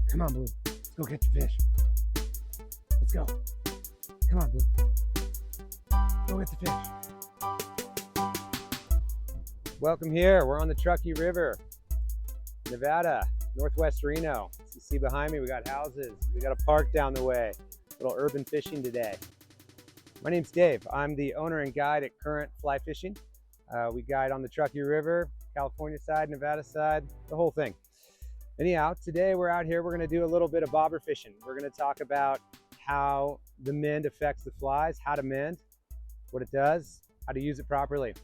Come on, Blue. Let's go catch a fish. Let's go. Come on, Blue. Go get the fish. Welcome here. We're on the Truckee River, Nevada, Northwest Reno. As you see behind me, we got houses. We got a park down the way. A little urban fishing today. My name's Dave. I'm the owner and guide at Current Fly Fishing. We guide on the Truckee River, California side, Nevada side, the whole thing. Anyhow, today we're out here. We're going to do a little bit of bobber fishing. We're going to talk about how the mend affects the flies, how to mend, what it does, how to use it properly.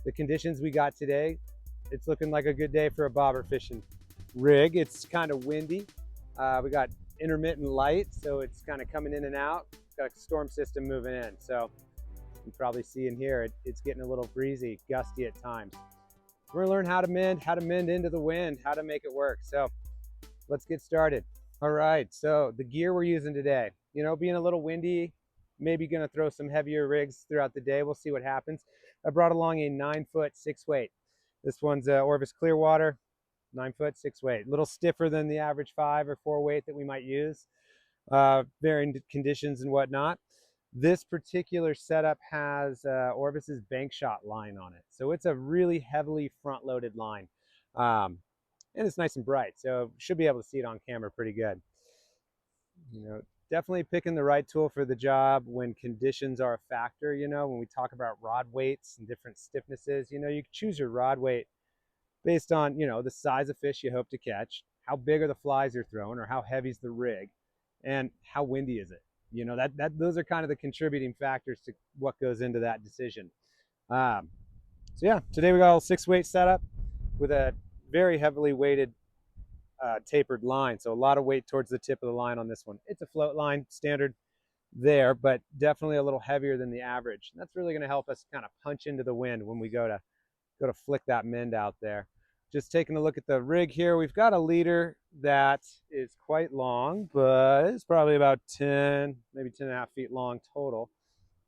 The conditions we got today, it's looking like a good day for a bobber fishing rig. It's kind of windy. We got intermittent light, so it's kind of coming in and out. Got a storm system moving in, so you can probably see in here it's getting a little breezy, gusty at times. We're gonna learn how to mend into the wind, how to make it work. So let's get started. All right, so the gear we're using today, being a little windy, maybe gonna throw some heavier rigs throughout the day. We'll see what happens. I brought along a 9-foot 6-weight. This one's Orvis Clearwater, 9-foot 6-weight. A little stiffer than the average 5 or 4 weight that we might use, varying conditions and whatnot. This particular setup has Orvis's bank shot line on it. So it's a really heavily front-loaded line. And it's nice and bright, so should be able to see it on camera pretty good. Definitely picking the right tool for the job when conditions are a factor. When we talk about rod weights and different stiffnesses, you can choose your rod weight based on, the size of fish you hope to catch, how big are the flies you're throwing, or how heavy is the rig, and how windy is it. Those are kind of the contributing factors to what goes into that decision. So yeah, today we got a 6-weight setup with a very heavily weighted tapered line. So a lot of weight towards the tip of the line on this one. It's a float line, standard there, but definitely a little heavier than the average. And that's really going to help us kind of punch into the wind when we go to flick that mend out there. Just taking a look at the rig here, we've got a leader that is quite long, but it's probably about 10, maybe 10 and a half feet long total.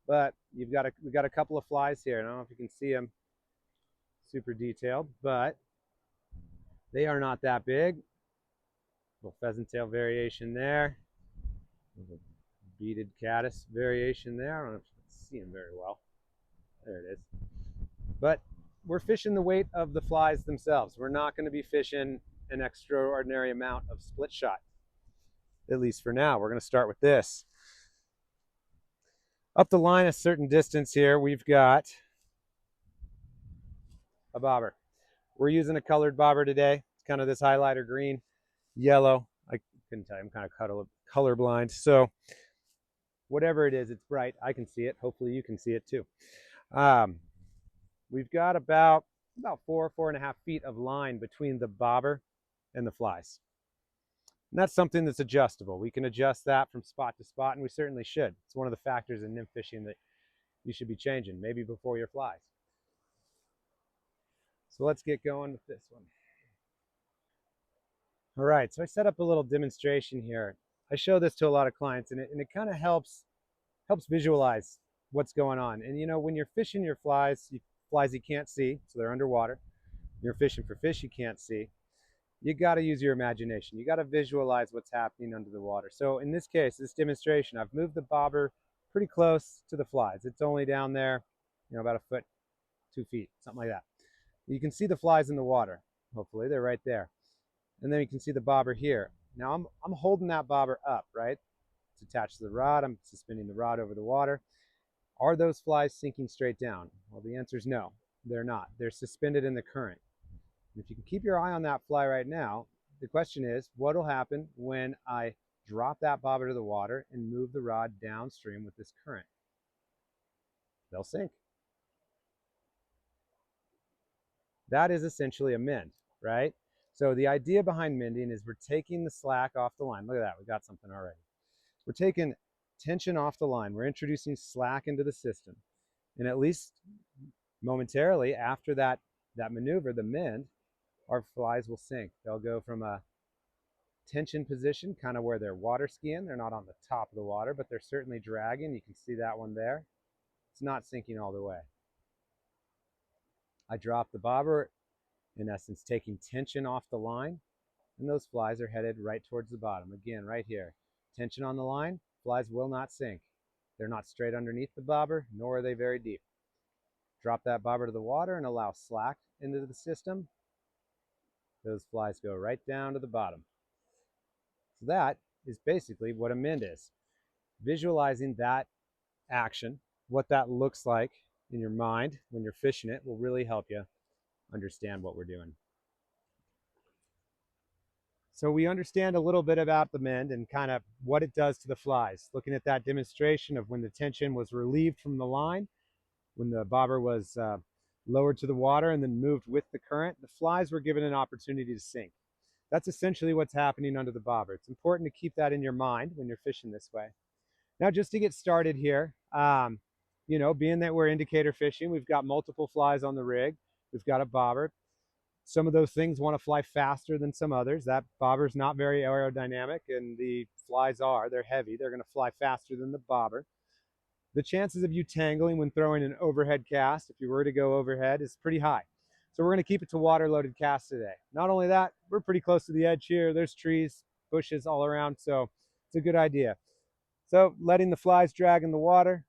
But we've got a couple of flies here. I don't know if you can see them super detailed, but they are not that big. Little pheasant tail variation there. Little beaded caddis variation there. I don't know if you can see them very well. There it is. But we're fishing the weight of the flies themselves. We're not going to be fishing an extraordinary amount of split shot, at least for now. We're going to start with this. Up the line a certain distance here, we've got a bobber. We're using a colored bobber today. It's kind of this highlighter green, yellow. I couldn't tell you, I'm kind of colorblind. So whatever it is, it's bright. I can see it. Hopefully you can see it too. We've got about 4.5 feet of line between the bobber and the flies. And that's something that's adjustable. We can adjust that from spot to spot, and we certainly should. It's one of the factors in nymph fishing that you should be changing, maybe before your flies. So let's get going with this one. All right, so I set up a little demonstration here. I show this to a lot of clients, and it kind of helps visualize what's going on. And when you're fishing your flies you can't see, so they're underwater. You're fishing for fish you can't see. You got to use your imagination. You got to visualize what's happening under the water. So in this case, this demonstration, I've moved the bobber pretty close to the flies. It's only down there, about 1 foot, 2 feet, something like that. You can see the flies in the water. Hopefully they're right there. And then you can see the bobber here. Now I'm holding that bobber up, right? It's attached to the rod. I'm suspending the rod over the water. Are those flies sinking straight down? Well, the answer is no, they're not. They're suspended in the current. And if you can keep your eye on that fly right now, the question is, what will happen when I drop that bobber to the water and move the rod downstream with this current? They'll sink. That is essentially a mend, right? So the idea behind mending is we're taking the slack off the line. Look at that, we got something already. We're taking tension off the line. We're introducing slack into the system. And at least momentarily after that maneuver, the mend, our flies will sink. They'll go from a tension position, kind of where they're water skiing. They're not on the top of the water, but they're certainly dragging. You can see that one there. It's not sinking all the way. I drop the bobber, in essence, taking tension off the line. and those flies are headed right towards the bottom. Again, right here. Tension on the line, flies will not sink. They're not straight underneath the bobber, nor are they very deep. Drop that bobber to the water and allow slack into the system. Those flies go right down to the bottom. So that is basically what a mend is. Visualizing that action, what that looks like in your mind when you're fishing it, will really help you understand what we're doing. So we understand a little bit about the mend and kind of what it does to the flies. Looking at that demonstration of when the tension was relieved from the line, when the bobber was lowered to the water and then moved with the current, the flies were given an opportunity to sink. That's essentially what's happening under the bobber. It's important to keep that in your mind when you're fishing this way. Now, just to get started here, being that we're indicator fishing, we've got multiple flies on the rig. We've got a bobber. Some of those things want to fly faster than some others. That bobber's not very aerodynamic, and the flies are. They're heavy. They're going to fly faster than the bobber. The chances of you tangling when throwing an overhead cast, if you were to go overhead, is pretty high. So we're going to keep it to water-loaded casts today. Not only that, we're pretty close to the edge here. There's trees, bushes all around, so it's a good idea. So letting the flies drag in the water,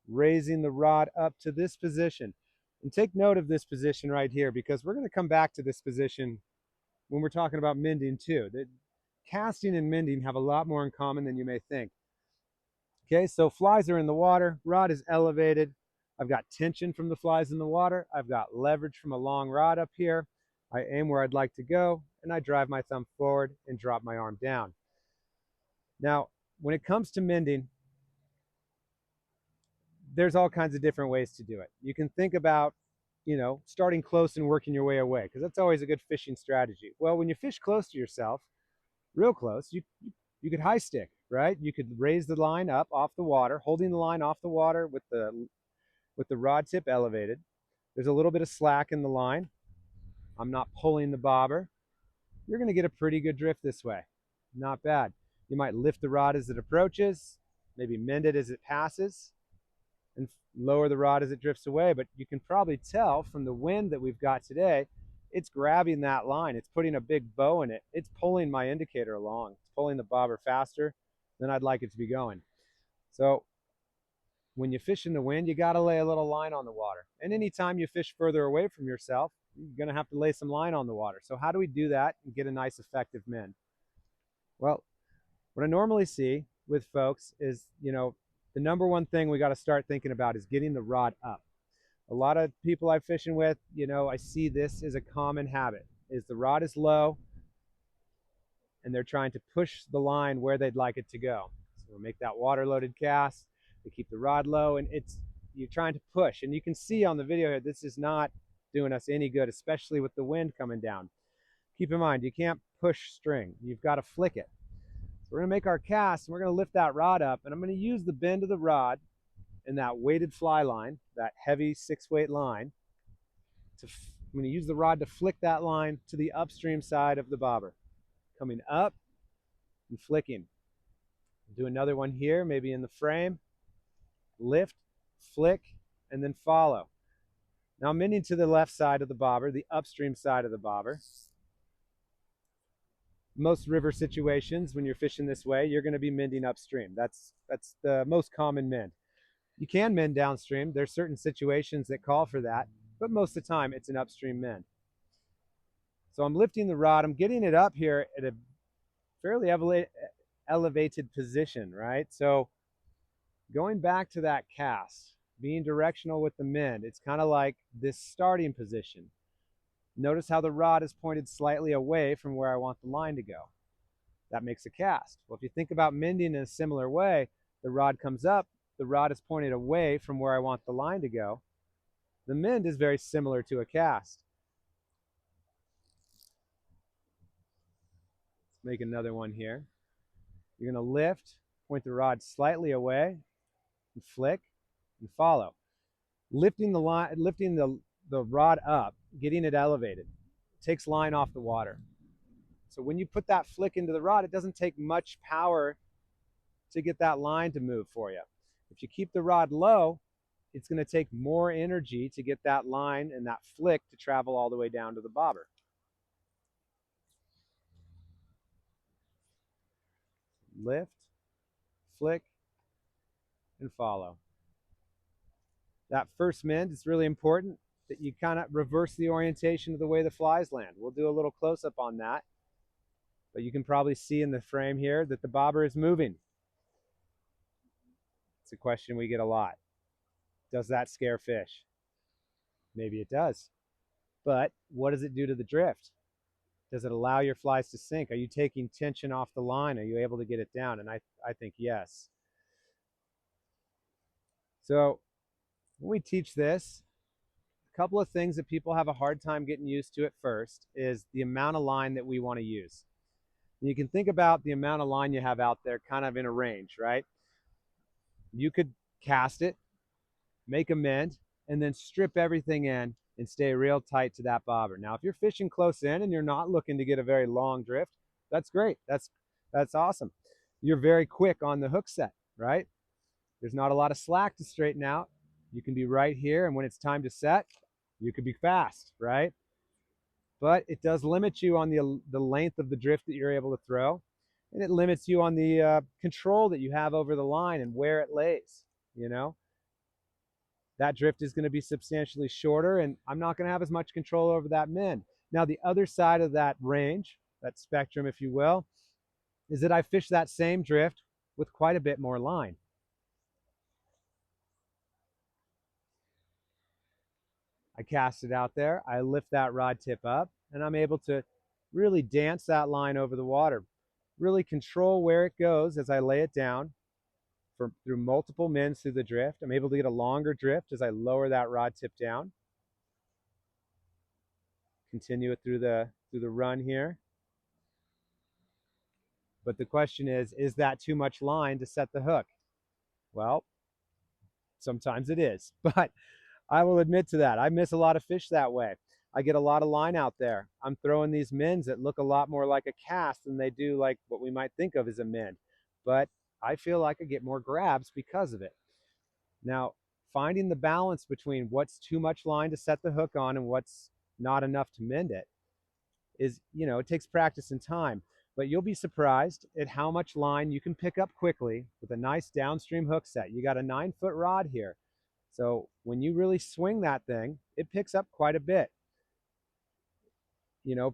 raising the rod up to this position. And take note of this position right here, because we're going to come back to this position when we're talking about mending too. That casting and mending have a lot more in common than you may think. Okay, so flies are in the water, rod is elevated. I've got tension from the flies in the water. I've got leverage from a long rod up here. I aim where I'd like to go, and I drive my thumb forward and drop my arm down. Now, when it comes to mending, there's all kinds of different ways to do it. You can think about, starting close and working your way away, because that's always a good fishing strategy. Well, when you fish close to yourself, real close, you could high stick, right? You could raise the line up off the water, holding the line off the water with the rod tip elevated. There's a little bit of slack in the line. I'm not pulling the bobber. You're going to get a pretty good drift this way. Not bad. You might lift the rod as it approaches, maybe mend it as it passes, and lower the rod as it drifts away. But you can probably tell from the wind that we've got today, it's grabbing that line. It's putting a big bow in it. It's pulling my indicator along. It's pulling the bobber faster than I'd like it to be going. So when you fish in the wind, you got to lay a little line on the water. And anytime you fish further away from yourself, you're going to have to lay some line on the water. So how do we do that and get a nice effective mend? Well, what I normally see with folks is, the number one thing we got to start thinking about is getting the rod up. A lot of people I'm fishing with, I see this as a common habit, is the rod is low and they're trying to push the line where they'd like it to go. So we'll make that water-loaded cast. They keep the rod low, and you're trying to push. And you can see on the video here, this is not doing us any good, especially with the wind coming down. Keep in mind, you can't push string. You've got to flick it. So we're going to make our cast, and we're going to lift that rod up, and I'm going to use the bend of the rod and that weighted fly line, that heavy 6-weight line, I'm going to use the rod to flick that line to the upstream side of the bobber. Coming up and flicking. Do another one here, maybe in the frame. Lift, flick, and then follow. Now I'm mending to the left side of the bobber, the upstream side of the bobber. Most river situations, when you're fishing this way, you're going to be mending upstream. That's the most common mend. You can mend downstream. There's certain situations that call for that, but most of the time it's an upstream mend. So I'm lifting the rod. I'm getting it up here at a fairly elevated position, right? So going back to that cast, being directional with the mend, it's kind of like this starting position. Notice how the rod is pointed slightly away from where I want the line to go. That makes a cast. Well, if you think about mending in a similar way, the rod comes up, the rod is pointed away from where I want the line to go. The mend is very similar to a cast. Let's make another one here. You're going to lift, point the rod slightly away, and flick, and follow. Lifting the rod up, getting it elevated, takes line off the water. So when you put that flick into the rod, it doesn't take much power to get that line to move for you. If you keep the rod low, it's going to take more energy to get that line and that flick to travel all the way down to the bobber. lift, flick, and follow. That first mend is really important, that you kind of reverse the orientation of the way the flies land. We'll do a little close-up on that, but you can probably see in the frame here that the bobber is moving. It's a question we get a lot. Does that scare fish? Maybe it does. But what does it do to the drift? Does it allow your flies to sink? Are you taking tension off the line? Are you able to get it down? And I think yes. So when we teach this, a couple of things that people have a hard time getting used to at first is the amount of line that we want to use. You can think about the amount of line you have out there kind of in a range, right? You could cast it, make a mend, and then strip everything in and stay real tight to that bobber. Now, if you're fishing close in and you're not looking to get a very long drift, that's great. That's awesome. You're very quick on the hook set, right? There's not a lot of slack to straighten out. You can be right here, and when it's time to set, you could be fast, right? But it does limit you on the length of the drift that you're able to throw, and it limits you on the control that you have over the line and where it lays, you know? That drift is going to be substantially shorter, and I'm not going to have as much control over that mend. Now, the other side of that range, that spectrum, if you will, is that I fish that same drift with quite a bit more line. I cast it out there, I lift that rod tip up, and I'm able to really dance that line over the water, really control where it goes as I lay it down through multiple mends through the drift. I'm able to get a longer drift as I lower that rod tip down. Continue it through the run here. But the question is that too much line to set the hook? Well, sometimes it is, but I will admit to that. I miss a lot of fish that way. I get a lot of line out there. I'm throwing these mends that look a lot more like a cast than they do like what we might think of as a mend. But I feel like I get more grabs because of it. Now, finding the balance between what's too much line to set the hook on and what's not enough to mend it is, it takes practice and time. But you'll be surprised at how much line you can pick up quickly with a nice downstream hook set. You got a 9-foot rod here. So when you really swing that thing, it picks up quite a bit.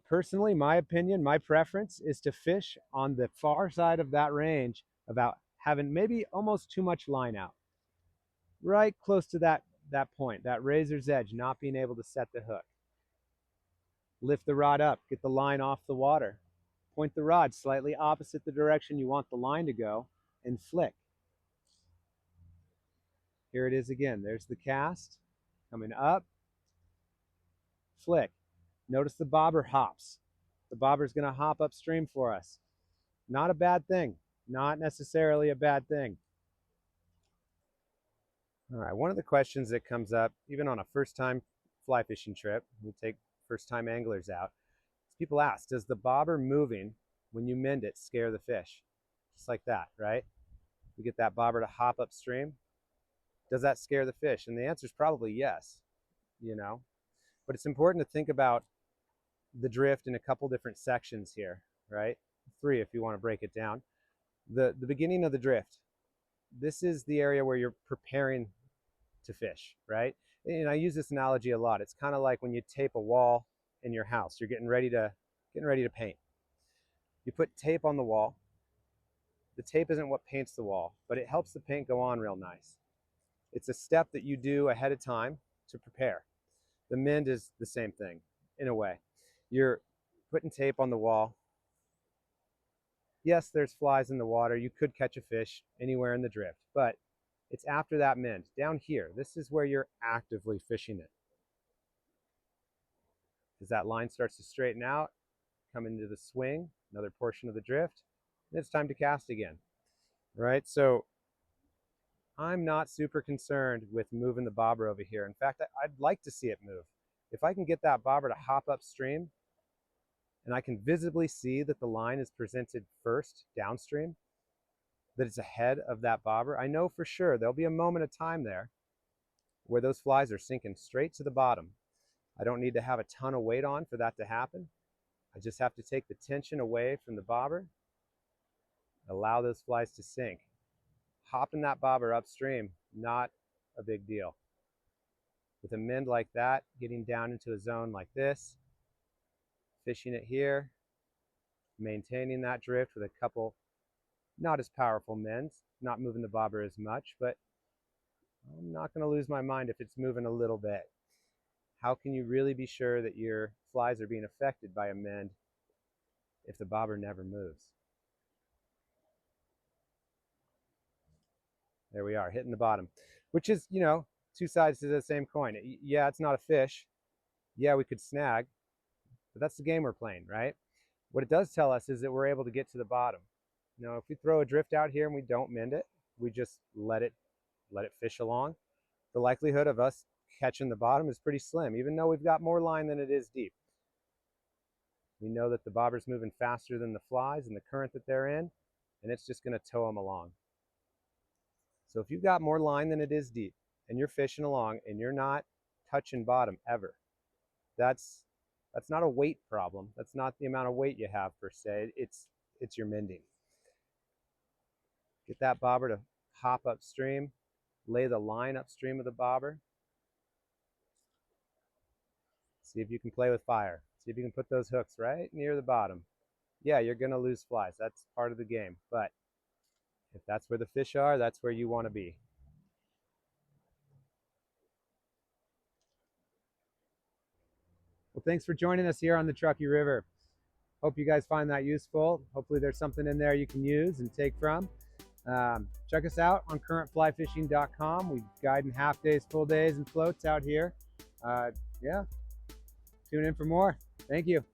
Personally, my opinion, my preference is to fish on the far side of that range about having maybe almost too much line out. Right close to that point, that razor's edge, not being able to set the hook. Lift the rod up, get the line off the water. Point the rod slightly opposite the direction you want the line to go, and flick. Here it is again. There's the cast, coming up, flick. Notice the bobber hops. The bobber's going to hop upstream for us. Not a bad thing. Not necessarily a bad thing. All right, one of the questions that comes up, even on a first-time fly fishing trip, we take first-time anglers out, is people ask, does the bobber moving when you mend it scare the fish? Just like that, right? We get that bobber to hop upstream. Does that scare the fish? And the answer is probably yes, But it's important to think about the drift in a couple different sections here, right? 3 if you want to break it down. The beginning of the drift. This is the area where you're preparing to fish, right? And I use this analogy a lot. It's kind of like when you tape a wall in your house. You're getting ready to paint. You put tape on the wall. The tape isn't what paints the wall, but it helps the paint go on real nice. It's a step that you do ahead of time to prepare. The mend is the same thing, in a way. You're putting tape on the wall. Yes, there's flies in the water. You could catch a fish anywhere in the drift, but it's after that mend. Down here, this is where you're actively fishing it. As that line starts to straighten out, come into the swing, another portion of the drift, and it's time to cast again, right? So I'm not super concerned with moving the bobber over here. In fact, I'd like to see it move. If I can get that bobber to hop upstream, and I can visibly see that the line is presented first downstream, that it's ahead of that bobber, I know for sure there'll be a moment of time there where those flies are sinking straight to the bottom. I don't need to have a ton of weight on for that to happen. I just have to take the tension away from the bobber Allow those flies to sink. Hopping that bobber upstream, not a big deal. With a mend like that, getting down into a zone like this, fishing it here, maintaining that drift with a couple not as powerful mends, not moving the bobber as much, but I'm not going to lose my mind if it's moving a little bit. How can you really be sure that your flies are being affected by a mend if the bobber never moves? There we are, hitting the bottom, which is, you know, two sides to the same coin. Yeah, it's not a fish. Yeah, we could snag, but that's the game we're playing, right? What it does tell us is that we're able to get to the bottom. You know, if we throw a drift out here and we don't mend it, we just let it fish along, the likelihood of us catching the bottom is pretty slim, even though we've got more line than it is deep. We know that the bobber's moving faster than the flies and the current that they're in, and it's just going to tow them along. So if you've got more line than it is deep, and you're fishing along and you're not touching bottom ever, that's not a weight problem. That's not the amount of weight you have per se. It's your mending. Get that bobber to hop upstream, lay the line upstream of the bobber. See if you can play with fire. See if you can put those hooks right near the bottom. Yeah, you're going to lose flies. That's part of the game. But if that's where the fish are, that's where you want to be. Well, thanks for joining us here on the Truckee River. Hope you guys find that useful. Hopefully there's something in there you can use and take from. Check us out on currentflyfishing.com. We guide in half days, full days, and floats out here. Yeah, tune in for more. Thank you.